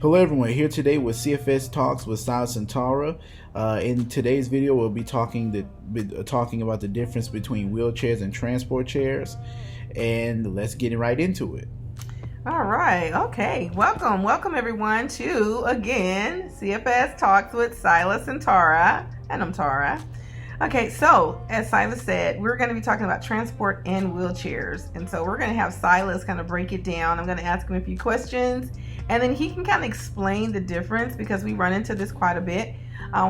Hello everyone, here today with CFS Talks with Silas and Tara. In today's video, we'll be talking about the difference between wheelchairs and transport chairs, and let's get right into it. All right, okay. Welcome everyone to, again, CFS Talks with Silas and Tara, and I'm Tara. Okay, so as Silas said, we're going to be talking about transport and wheelchairs, and so we're going to have Silas kind of break it down. I'm going to ask him a few questions, and then he can kind of explain the difference because we run into this quite a bit.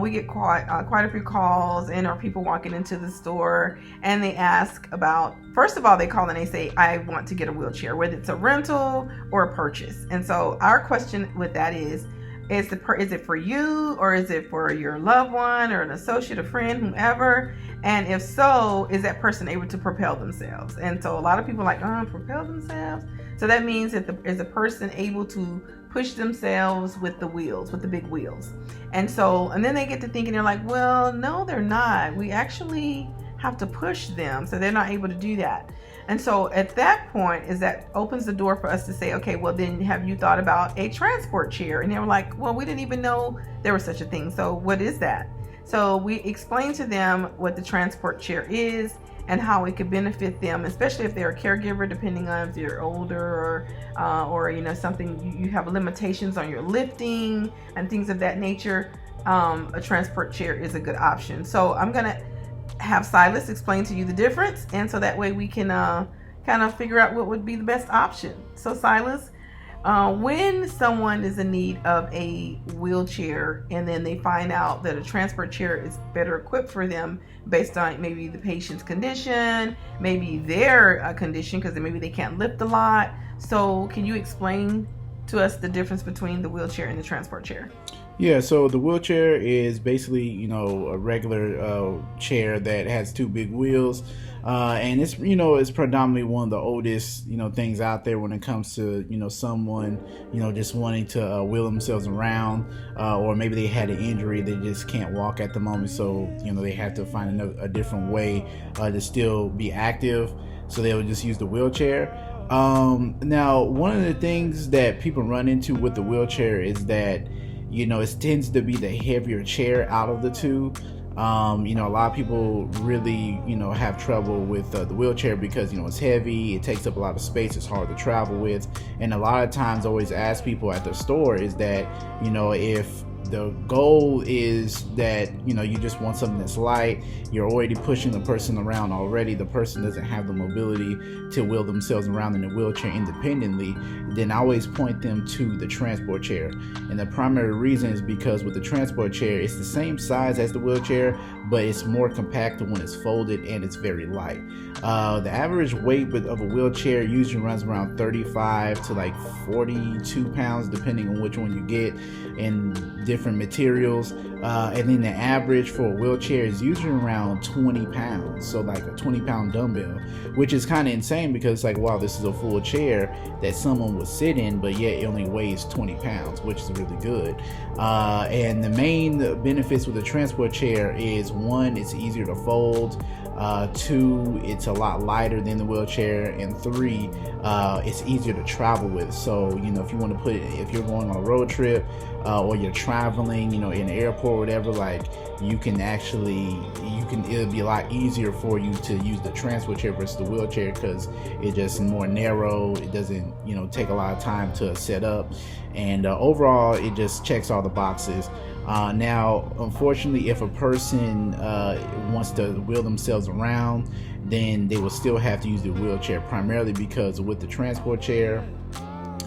We get quite a few calls and or people walking into the store and they ask about, first of all, they call and they say, I want to get a wheelchair, whether it's a rental or a purchase. And so our question with that is it for you or is it for your loved one or an associate, a friend, whomever? And if so, is that person able to propel themselves? And so a lot of people are like, propel themselves? So that means that is the person able to push themselves with the wheels, with the big wheels? And then they get to thinking, they're like, well, no, they're not. We actually have to push them, so they're not able to do that. And so at that point, that opens the door for us to say, okay, well then have you thought about a transport chair? And they were like, well, we didn't even know there was such a thing. So what is that? So we explained to them what the transport chair is and how it could benefit them, especially if they're a caregiver, depending on if you're older or something, you have limitations on your lifting and things of that nature. A transport chair is a good option. So I'm going to have Silas explain to you the difference, and so that way we can kind of figure out what would be the best option. So Silas, when someone is in need of a wheelchair and then they find out that a transport chair is better equipped for them based on maybe the patient's condition, maybe their condition, because maybe they can't lift a lot. So can you explain to us the difference between the wheelchair and the transport chair? Yeah, so the wheelchair is basically, a regular chair that has two big wheels. And it's predominantly one of the oldest, things out there when it comes to, someone, just wanting to wheel themselves around, or maybe they had an injury, they just can't walk at the moment. So, they have to find a different way to still be active. So they would just use the wheelchair. Now, one of the things that people run into with the wheelchair is that, it tends to be the heavier chair out of the two. A lot of people really, have trouble with the wheelchair because, it's heavy, it takes up a lot of space, it's hard to travel with. And a lot of times I always ask people at the store is that, if the goal is that, you just want something that's light, you're already pushing the person around already, the person doesn't have the mobility to wheel themselves around in a wheelchair independently, then I always point them to the transport chair. And the primary reason is because with the transport chair, it's the same size as the wheelchair, but it's more compact when it's folded and it's very light. The average weight of a wheelchair usually runs around 35 to 42 pounds, depending on which one you get and different materials. And then the average for a wheelchair is usually around 20 pounds. So like a 20-pound dumbbell, which is kind of insane because wow, this is a full chair that someone would sit in, but yet it only weighs 20 pounds, which is really good. And the main benefits with the transport chair is, one, it's easier to fold. Two, it's a lot lighter than the wheelchair, and three, it's easier to travel with. So if you want to if you're going on a road trip or you're traveling, in an airport or whatever, it'll be a lot easier for you to use the transport chair versus the wheelchair because it's just more narrow. It doesn't take a lot of time to set up, and overall it just checks all the boxes. Now, unfortunately, if a person wants to wheel themselves around, then they will still have to use the wheelchair, primarily because with the transport chair,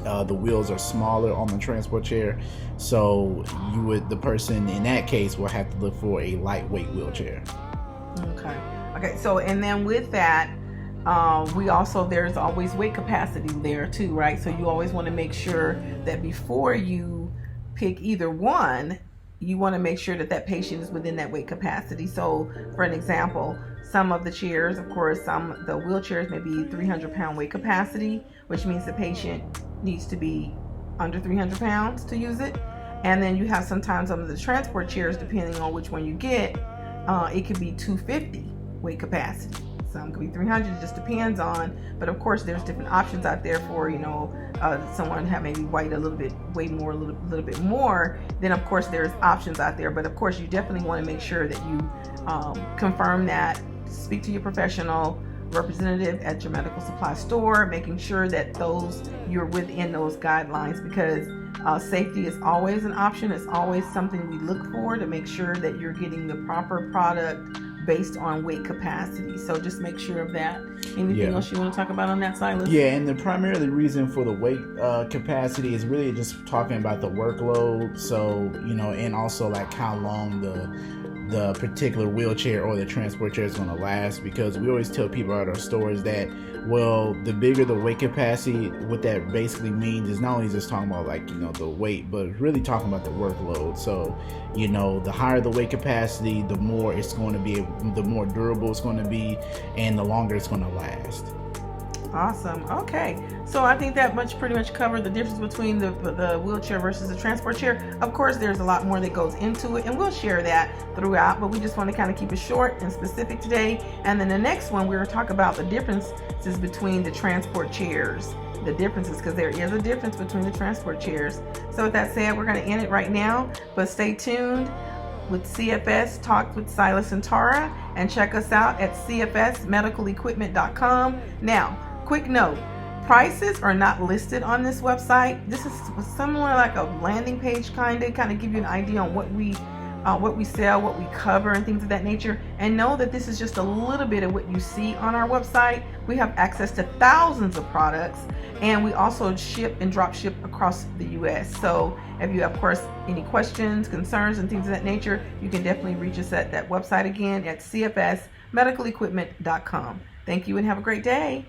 the wheels are smaller on the transport chair. So the person in that case will have to look for a lightweight wheelchair. Okay. So, and then with that, there's always weight capacity there too, right? So you always want to make sure that before you pick either one, you want to make sure that patient is within that weight capacity. So for an example, some of the chairs, of course, the wheelchairs may be 300-pound weight capacity, which means the patient needs to be under 300 pounds to use it. And then you have sometimes some of the transport chairs, depending on which one you get, it could be 250 weight capacity. some could be 300. It just depends on. But of course, there's different options out there for someone have maybe way more, a little bit more. Then of course there's options out there. But of course, you definitely want to make sure that you confirm that. Speak to your professional representative at your medical supply store, making sure that you're within those guidelines, because safety is always an option. It's always something we look for to make sure that you're getting the proper product based on weight capacity. So just make sure of that. Anything else you want to talk about on that, Silas? Yeah, and the primary reason for the weight capacity is really just talking about the workload. So, and also like how long the particular wheelchair or the transport chair is going to last, because we always tell people at our stores that, well, the bigger the weight capacity, what that basically means is not only just talking about like the weight, but it's really talking about the workload. So the higher the weight capacity, the more it's going to be, the more durable it's going to be, and the longer it's going to last. Awesome. Okay, so I think that pretty much covered the difference between the wheelchair versus the transport chair. Of course, there's a lot more that goes into it, and we'll share that throughout, but we just want to kind of keep it short and specific today. And then the next one, we're going to talk about the differences between the transport chairs. The differences, because there is a difference between the transport chairs. So with that said, we're going to end it right now, but stay tuned with CFS Talks with Silas and Tara, and check us out at cfsmedicalequipment.com. Now, quick note, prices are not listed on this website. This is similar like a landing page, kind of give you an idea on what we sell, what we cover, and things of that nature. And know that this is just a little bit of what you see on our website. We have access to thousands of products, and we also ship and drop ship across the U.S. So if you have, of course, any questions, concerns, and things of that nature, you can definitely reach us at that website again at cfsmedicalequipment.com. Thank you and have a great day.